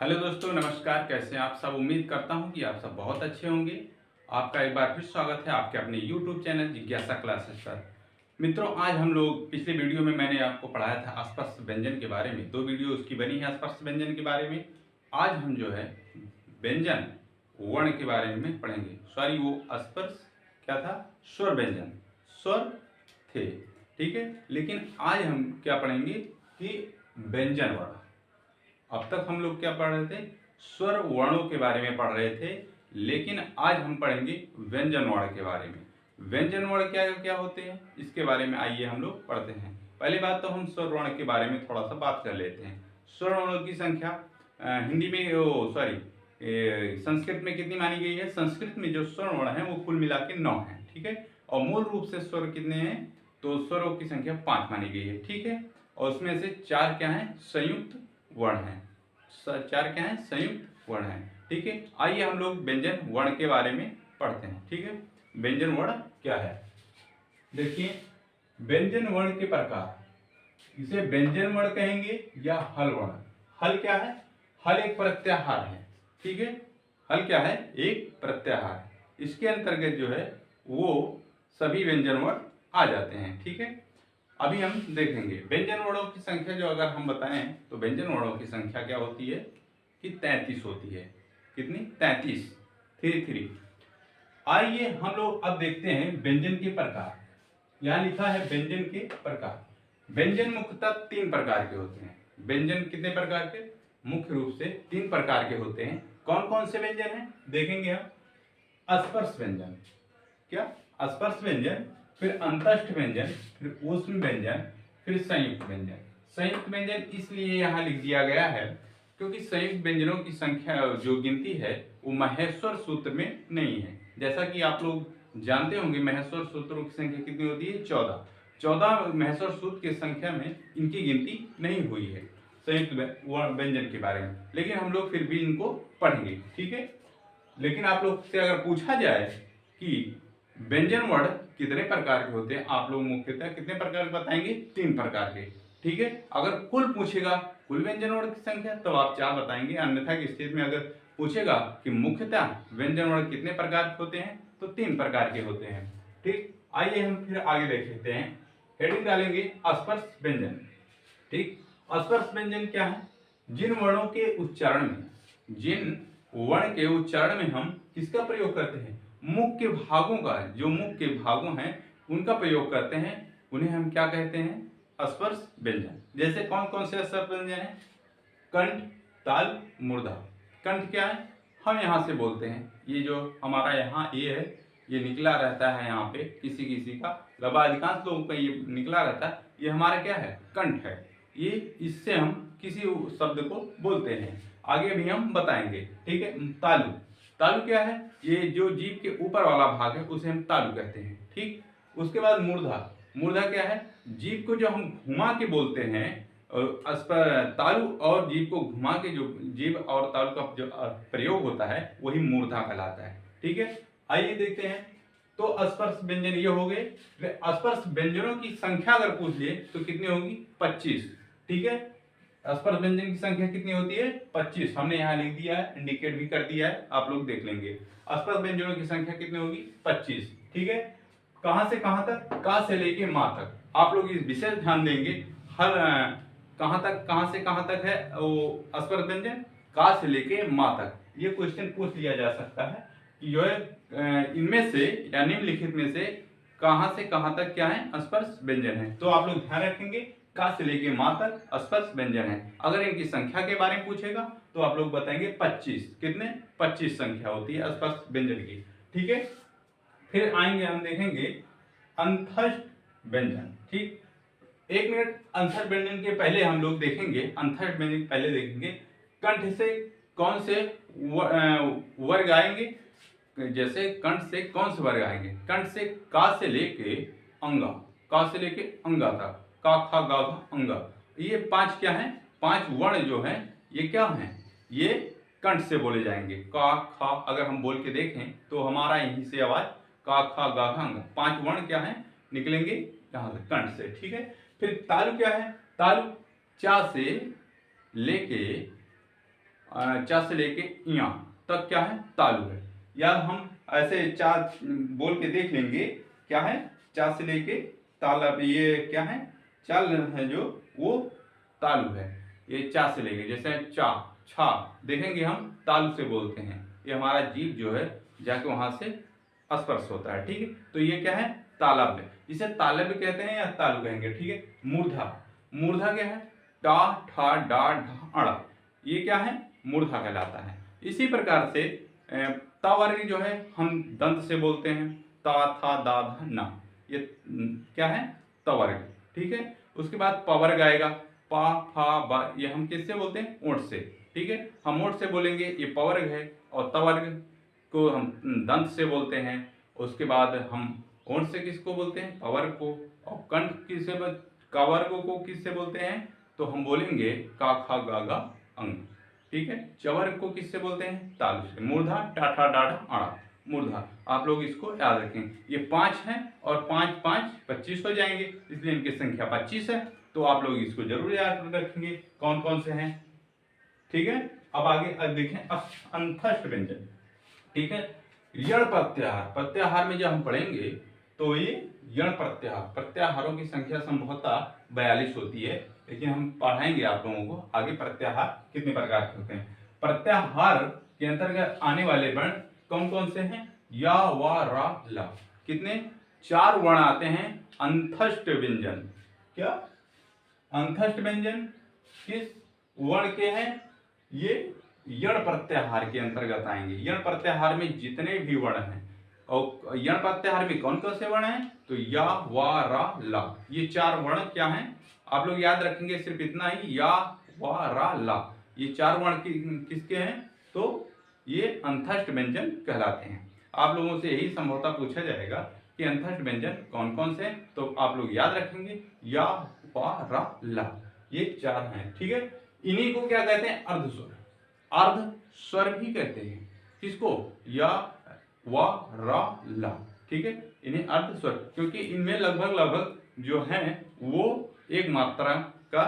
Hello दोस्तों, नमस्कार। कैसे हैं आप सब? उम्मीद करता हूं कि आप सब बहुत अच्छे होंगे। आपका एक बार फिर स्वागत है आपके अपने YouTube चैनल जिज्ञासा क्लासेस पर। मित्रों, आज हम लोग पिछले वीडियो में मैंने आपको पढ़ाया था अस्पर्श व्यंजन के बारे में। 2 वीडियो उसकी बनी है अस्पर्श व्यंजन के बारे में। आज हम जो है व्यंजन वर्ण के बारे में पढ़ेंगे। सॉरी, वो अस्पर्श क्या था? स्वर व्यंजन, स्वर थे, ठीक है। लेकिन आज हम क्या पढ़ेंगे कि व्यंजन वर्ण। अब तक हम लोग क्या पढ़ रहे थे? स्वर वर्णों के बारे में पढ़ रहे थे, लेकिन आज हम पढ़ेंगे व्यंजन वर्ण के बारे में। व्यंजन वर्ण क्या क्या होते हैं इसके बारे में आइए हम लोग पढ़ते हैं। पहली बात तो हम स्वर वर्ण के बारे में थोड़ा सा बात कर लेते हैं। स्वर वर्णों की संख्या हिंदी में संस्कृत में कितनी मानी गई है? संस्कृत में जो स्वर वर्ण है वो कुल मिला के 9 है, ठीक है। और मूल रूप से स्वर कितने हैं? तो स्वरों की संख्या 5 मानी गई है, ठीक है। और उसमें से 4 क्या है? संयुक्त वर्ण है। 4 क्या है? संयुक्त वर्ण है, ठीक है। आइए हम लोग व्यंजन वर्ण के बारे में पढ़ते हैं, ठीक है। व्यंजन वर्ण क्या है? देखिए, व्यंजन वर्ण के प्रकार, इसे व्यंजन वर्ण कहेंगे या हल वर्ण। हल क्या है? हल एक प्रत्याहार है, ठीक है। हल क्या है? एक प्रत्याहार। इसके अंतर्गत जो है वो सभी व्यंजन वर्ण आ जाते हैं, ठीक है। अभी हम देखेंगे व्यंजन वर्णों की संख्या। जो अगर हम बताएं तो व्यंजन वर्णों की संख्या क्या होती है कि 33 होती है। कितनी? 33, 33। आइए हम लोग अब देखते हैं व्यंजन के प्रकार। यहाँ लिखा है व्यंजन के प्रकार। व्यंजन मुख्यतः 3 प्रकार के होते हैं। व्यंजन कितने प्रकार के? मुख्य रूप से 3 प्रकार के होते हैं। कौन कौन से व्यंजन हैं देखेंगे हम। स्पर्श व्यंजन, क्या? स्पर्श व्यंजन, फिर अंतस्थ व्यंजन, फिर ऊष्म व्यंजन, फिर संयुक्त व्यंजन। संयुक्त व्यंजन इसलिए यहाँ लिख दिया गया है क्योंकि संयुक्त व्यंजनों की संख्या जो गिनती है वो महेश्वर सूत्र में नहीं है। जैसा कि आप लोग जानते होंगे महेश्वर सूत्रों की संख्या कितनी होती है? 14। 14 महेश्वर सूत्र की संख्या में इनकी गिनती नहीं हुई है संयुक्त व्यंजन के बारे में, लेकिन हम लोग फिर भी इनको पढ़ेंगे, ठीक है। लेकिन आप लोग से अगर पूछा जाए कि व्यंजन वर्ण कितने प्रकार के होते हैं, आप लोग मुख्यतः कितने प्रकार के बताएंगे? 3 प्रकार के, ठीक है। अगर कुल पूछेगा कुल व्यंजन वर्ण की संख्या तो आप 4 बताएंगे। अन्यथा की स्थिति में अगर पूछेगा कि मुख्यतः व्यंजन वर्ण कितने प्रकार के होते हैं तो 3 प्रकार के होते हैं, ठीक। आइए हम फिर आगे देख लेते हैं। हेडिंग डालेंगे स्पर्श व्यंजन, ठीक। स्पर्श व्यंजन क्या है? जिन वर्णों के उच्चारण में, जिन वर्ण के उच्चारण में हम किसका प्रयोग करते हैं? मुख्य भागों का, जो मुख्य भागों हैं उनका प्रयोग करते हैं, उन्हें हम क्या कहते हैं? स्पर्श व्यंजन। जैसे कौन कौन से स्पर्श व्यंजन है? कंठ, ताल, मूर्धा। कंठ क्या है? हम यहाँ से बोलते हैं, ये जो हमारा यहाँ ये है, ये निकला रहता है यहाँ पे किसी किसी का, लगभग अधिकांश लोगों का ये निकला रहता है, ये हमारा क्या है? कंठ है। ये इससे हम किसी शब्द को बोलते हैं। आगे भी हम बताएंगे, ठीक है। तालु, तालु क्या है? ये जो जीभ के ऊपर वाला भाग है उसे हम तालु कहते हैं, ठीक। उसके बाद मूर्धा, मूर्धा क्या है? जीभ को जो हम घुमा के बोलते हैं, तालु और जीभ को घुमा के जो जीभ और तालु का जो प्रयोग होता है वही मूर्धा कहलाता है, ठीक है। आइए देखते हैं। तो स्पर्श व्यंजन ये हो गए। स्पर्श व्यंजनों की संख्या अगर पूछ लिए तो कितनी होगी? 25, ठीक है। स्पर्श व्यंजन की संख्या कितनी होती है? 25। हमने यहाँ लिख दिया है, इंडिकेट भी कर दिया है, आप लोग देख लेंगे। स्पर्श व्यंजनों की संख्या कितनी होगी? 25, ठीक है। कहां से कहां तक? का से लेके मां तक। आप लोग इस विशेष ध्यान देंगे। हर कहां तक, कहां से कहां तक है वो स्पर्श व्यंजन? का से लेके मां तक। ये क्वेश्चन पूछ लिया जा सकता है कि जो है इनमें से या निम्नलिखित में से कहां से कहां तक क्या है? स्पर्श व्यंजन है। तो आप लोग ध्यान रखेंगे का से लेके मां तक स्पर्श व्यंजन है। अगर इनकी संख्या के बारे में पूछेगा तो आप लोग बताएंगे 25। कितने? 25 संख्या होती है स्पर्श व्यंजन की, ठीक है। फिर आएंगे हम देखेंगे अंतस्थ व्यंजन, ठीक। 1 मिनट। अंतस्थ व्यंजन के पहले हम लोग देखेंगे, अंतस्थ व्यंजन पहले देखेंगे कंठ से कौन से वर्ग आएंगे। जैसे कंठ से कौन से वर्ग आएंगे? कंठ से का से लेके अंगा, का से लेके अंगा तक, का खा गा घा अंगा। ये 5 क्या है? 5 वर्ण जो है ये क्या है? ये कंठ से बोले जाएंगे। का खा अगर हम बोल के देखें तो हमारा यहीं से आवाज का खा गा घा अंगा, 5 वर्ण क्या है? निकलेंगे यहाँ से, कंठ से, ठीक है। फिर तालु क्या है? तालु चा से लेके चा से लेके इया तक क्या है, तालु है। या हम ऐसे चा बोल के देख लेंगे, क्या है, चा से लेके तालब, ये क्या है, चाल है जो वो तालु है। ये चा से लेके, जैसे चा छा देखेंगे हम तालु से बोलते हैं, ये हमारा जीभ जो है जाके वहां से स्पर्श होता है, ठीक है। तो ये क्या है, तालब है, इसे तालब कहते हैं या तालु कहेंगे, ठीक है। मूर्धा, मूर्धा क्या है, टा ठा डा ढा अड़ा, ये क्या है, मूर्धा कहलाता है। इसी प्रकार से ता वर्ग जो है हम दंत से बोलते हैं, ता था दा धा ना, ये क्या है, ता वर्ग, ठीक है। उसके बाद प वर्ग आएगा, पा फा बा, ये हम किससे बोलते हैं, ओंठ से, ठीक है। हम ओंठ से बोलेंगे, ये प वर्ग है। और त वर्ग को हम दंत से बोलते हैं। उसके बाद हम ओंठ से किसको बोलते हैं, प वर्ग को। और कंठ किससे, का वर्ग को किससे बोलते हैं, तो हम बोलेंगे का खा गा गा अंग, ठीक है। चवर्ग को किससे बोलते हैं, तालु से। मूर्धा टाठा डाढ़ा आड़ा, मूर्धा, आप लोग इसको याद रखें। ये 5 हैं और 5 5 25 हो जाएंगे, इसलिए इनकी संख्या 25 है। तो आप लोग इसको जरूर याद रखेंगे कौन कौन से हैं, ठीक है। अब आगे अब देखें अंतस्थ व्यंजन, ठीक है। यण प्रत्याहार, प्रत्याहार में जब हम पढ़ेंगे तो ये यण प्रत्याहार, प्रत्याहारों की संख्या संभवतः 42 होती है, लेकिन हम पढ़ाएंगे आप लोगों को आगे प्रत्याहार कितने प्रकार के होते हैं। प्रत्याहार के अंतर्गत आने वाले वर्ण कौन कौन से हैं, या वा रा ला, कितने, 4 वर्ण आते हैं अंतस्थ व्यंजन। क्या, अंतस्थ व्यंजन किस वर्ण के हैं, ये यण प्रत्याहार के अंतर्गत आएंगे। यण प्रत्याहार में जितने भी वर्ण हैं, और यण प्रत्याहार में कौन कौन से वर्ण हैं, तो या वा रा ला, ये 4 वर्ण क्या हैं, आप लोग याद रखेंगे सिर्फ इतना ही, या वा रा ला, ये 4 वर्ण किसके हैं, तो ये अंतस्थ व्यंजन कहलाते हैं। आप लोगों से यही संभवतः पूछा जाएगा कि अंतस्थ व्यंजन कौन कौन से हैं, तो आप लोग याद रखेंगे या वा रा ला, ये 4 हैं, ठीक है। इन्हीं को क्या कहते हैं, अर्धस्वर, अर्ध स्वर भी कहते हैं, किसको, या वा रा ला, ठीक है। इन्हें अर्ध स्वर, क्योंकि इनमें लगभग जो है वो एक मात्रा का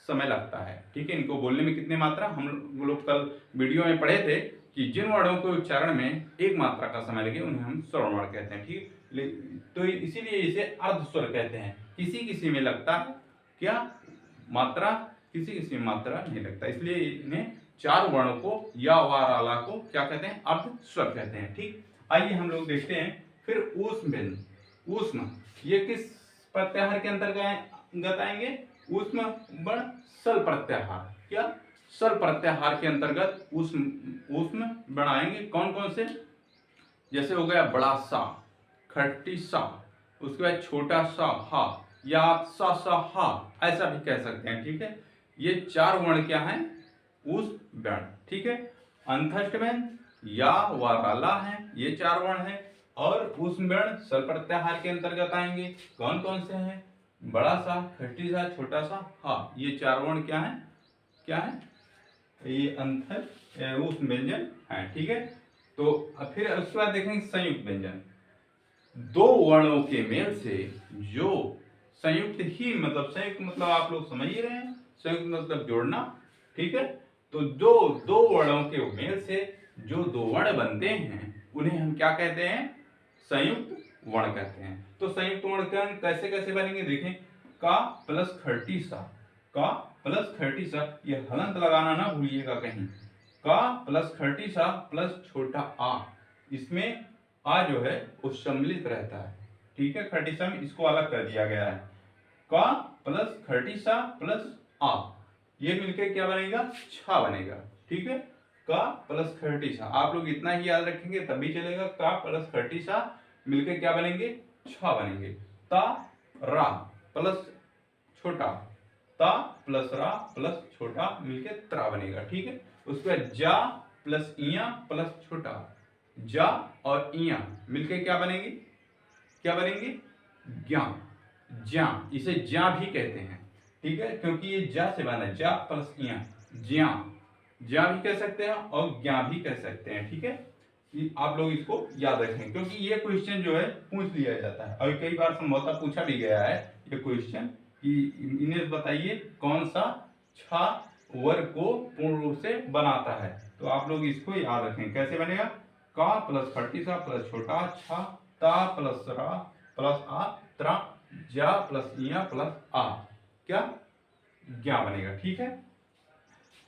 समय लगता है, ठीक है। इनको बोलने में कितने मात्रा, हम लोग कल वीडियो में पढ़े थे कि जिन वर्णों को उच्चारण में एक मात्रा का समय लगे उन्हें हम स्वर्ण वर्ण कहते हैं, ठीक। तो इसीलिए इसे अर्ध स्वर कहते हैं। किसी किसी में लगता है क्या मात्रा, किसी किसी में मात्रा नहीं लगता, इसलिए इन्हें 4 वर्णों को या वा रा ला को क्या कहते हैं, अर्ध स्वर कहते हैं, ठीक। आइए हम लोग देखते हैं फिर ऊष्म व्यंजन। ऊष्म ये किस प्रत्याहार के अंतर्गत आएंगे, ऊष्म वर्ण सल प्रत्याहार, क्या, सल प्रत्याहार के अंतर्गत ऊष्म वर्ण आएंगे। कौन कौन से, जैसे हो गया बड़ा सा, खट्टी सा, उसके बाद छोटा सा हा, या सा हा, ऐसा भी कह सकते हैं, ठीक है। ये 4 वर्ण क्या हैं, ऊष्म वर्ण, ठीक है। अंतस्थ व्यंजन या वा रा ला है, ये 4 वर्ण हैं। और ऊष्म वर्ण सल प्रत्याहार के अंतर्गत आएंगे, कौन कौन से हैं, बड़ा सा, खट्टी सा, छोटा सा हा, ये 4 वर्ण क्या है, क्या है, ये अंतस्थ ऊष्म व्यंजन है, ठीक है। तो फिर उसके बाद देखेंगे संयुक्त व्यंजन। 2 वर्णों के मेल से जो संयुक्त ही, मतलब संयुक्त मतलब आप लोग समझ ही रहे हैं, संयुक्त मतलब जोड़ना, ठीक है। तो दो वर्णों के मेल से जो 2 वर्ण बनते हैं उन्हें हम क्या कहते हैं, संयुक्त वर्ण कहते हैं। तो संयुक्त वर्ण कैसे कैसे बनेंगे, देखें, का प्लस खट्टी सा, का प्लस खट्टी सा, ये हलंत लगाना ना भूलिएगा कहीं, का प्लस खट्टी सा प्लस छोटा आ, इसमें आ जो है वो सम्मिलित रहता है, ठीक है। खट्टी सा में इसको अलग कर दिया गया है, का प्लस खट्टी सा प्लस आ, ये मिलकर क्या बनेगा, छा बनेगा, ठीक है। का प्लस खट्टी सा, आप लोग इतना ही याद रखेंगे तभी चलेगा, का प्लस खट्टी सा मिलकर क्या बनेंगे, छा बनेंगे। ता रा प्लस छोटा, ता प्लस रा प्लस छोटा मिलकर त्रा बनेगा, ठीक है। उसके बाद जा प्लस इया प्लस छोटा, जा और इया मिलकर क्या बनेंगे, क्या बनेंगे, ज्ञा, ज्या, इसे ज्या भी कहते हैं, ठीक है, क्योंकि ये जा से बना, जा प्लस इया, ज्या, ज्या भी कह सकते हैं और ज्ञा भी कह सकते हैं, ठीक है। आप लोग इसको याद रखें, क्योंकि ये क्वेश्चन जो है पूछ लिया जाता है और कई बार संभवतः पूछा भी गया है ये क्वेश्चन कि इन्हें बताइए कौन सा छा वर्ग को पूर्ण रूप से बनाता है। तो आप लोग इसको याद रखें, कैसे बनेगा, का प्लस खटीसा प्लस छोटा छा ता प्लस रा प्लस आ त्रा जा प्लस इया प्लस आ क्या ज्ञा बनेगा। ठीक है,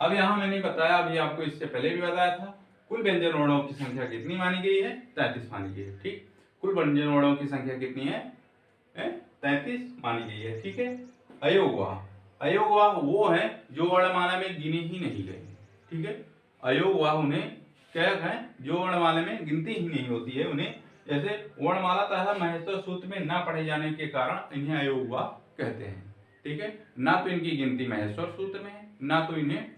अब यहां मैंने बताया, अभी आपको इससे पहले भी बताया था, कुल व्यंजन वर्णों की संख्या कितनी मानी गई है, 33 मानी गई है। ठीक, कुल व्यंजन वर्णों की संख्या कितनी है, 33 मानी गई है। ठीक है, अयोगवाह, अयोगवाह वो है जो वर्णमाला में गिने ही नहीं गए। ठीक है, अयोगवाह उन्हें क्या है, जो वर्णमाला में गिनती ही नहीं होती है उन्हें, जैसे वर्णमाला तथा महेश्वर सूत्र में ना पढ़े जाने के कारण इन्हें अयोगवाह कहते हैं। ठीक है, ना तो इनकी गिनती महेश्वर सूत्र में है, ना तो इन्हें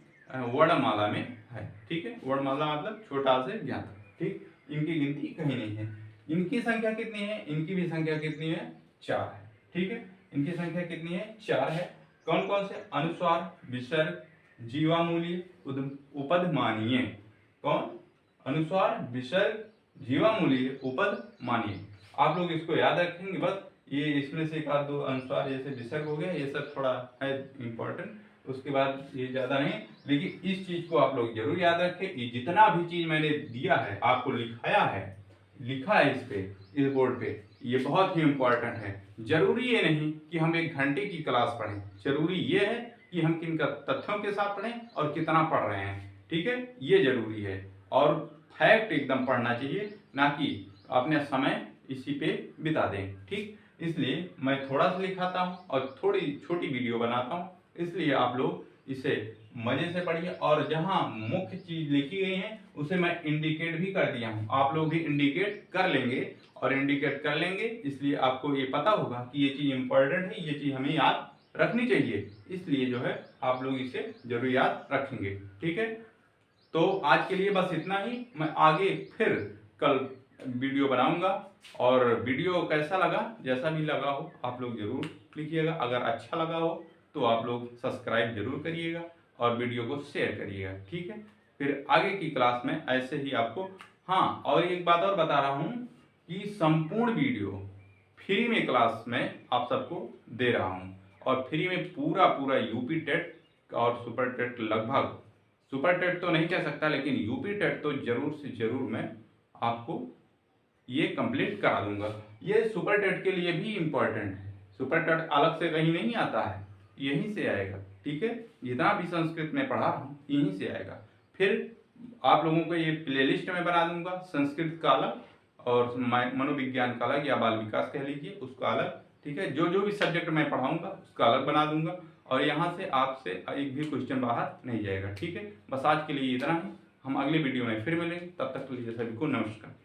वर्णमाला में है। ठीक है, वर्णमाला मतलब छोटा से ज्ञात। ठीक, इनकी गिनती कहीं नहीं है। इनकी संख्या कितनी है, इनकी भी संख्या कितनी है, 4 है। ठीक है, इनकी संख्या कितनी है, 4 है। कौन कौन से, अनुस्वार, विसर्ग, जीवामूल्य, उपधमानीय। कौन, अनुस्वार, विसर्ग, जीवामूल्य, उपधमानीय। आप लोग इसको याद रखेंगे बस, ये इसमें से एक आध दो अनुस्वार जैसे विसर्ग हो गया, ये सब थोड़ा है इंपॉर्टेंट, उसके बाद ये ज्यादा नहीं, लेकिन इस चीज को आप लोग जरूर याद रखें। ये जितना भी चीज मैंने दिया है, आपको लिखाया है, लिखा है इस पे, इस बोर्ड पे, ये बहुत ही इंपॉर्टेंट है। जरूरी ये नहीं कि हम 1 घंटे की क्लास पढ़ें, जरूरी ये है कि हम किन तथ्यों के साथ पढ़ें और कितना पढ़ रहे हैं। ठीक है, ये जरूरी है, और फैक्ट एकदम पढ़ना चाहिए, ना कि अपने समय इसी पे बिता दें। ठीक, इसलिए मैं थोड़ा सा लिखाता हूँ और थोड़ी छोटी वीडियो बनाता हूँ, इसलिए आप लोग इसे मजे से पढ़िए। और जहां मुख्य चीज लिखी गई है उसे मैं इंडिकेट भी कर दिया हूं, आप लोग भी इंडिकेट कर लेंगे, और इंडिकेट कर लेंगे इसलिए आपको ये पता होगा कि ये चीज इंपॉर्टेंट है, ये चीज हमें याद रखनी चाहिए, इसलिए जो है आप लोग इसे जरूर याद रखेंगे। ठीक है, तो आज के लिए बस इतना ही। मैं आगे फिर कल वीडियो बनाऊंगा, और वीडियो कैसा लगा, जैसा भी लगा हो आप लोग जरूर लिखिएगा। अगर अच्छा लगा हो तो आप लोग सब्सक्राइब जरूर करिएगा और वीडियो को शेयर करिएगा। ठीक है, फिर आगे की क्लास में ऐसे ही आपको, हाँ और एक बात और बता रहा हूँ कि संपूर्ण वीडियो फ्री में क्लास में आप सबको दे रहा हूँ, और फ्री में पूरा पूरा यूपी टेट और सुपर टेट, लगभग सुपर टेट तो नहीं कह सकता लेकिन यूपी टेट तो जरूर से जरूर मैं आपको ये कंप्लीट करा दूंगा। ये सुपर टेट के लिए भी इम्पोर्टेंट है, सुपर टेट अलग से कहीं नहीं आता है, यहीं से आएगा। ठीक है, जितना भी संस्कृत में पढ़ा रहा हूँ यहीं से आएगा। फिर आप लोगों को ये प्लेलिस्ट में बना दूंगा, संस्कृत का अलग और मनोविज्ञान का अलग, या बाल विकास कह लीजिए उसका अलग। ठीक है, जो जो भी सब्जेक्ट मैं पढ़ाऊंगा उसका अलग बना दूंगा, और यहाँ से आपसे एक भी क्वेश्चन बाहर नहीं जाएगा। ठीक है, बस आज के लिए इतना ही, हम अगले वीडियो में फिर मिलेंगे, तब तक के लिए सभी को नमस्कार।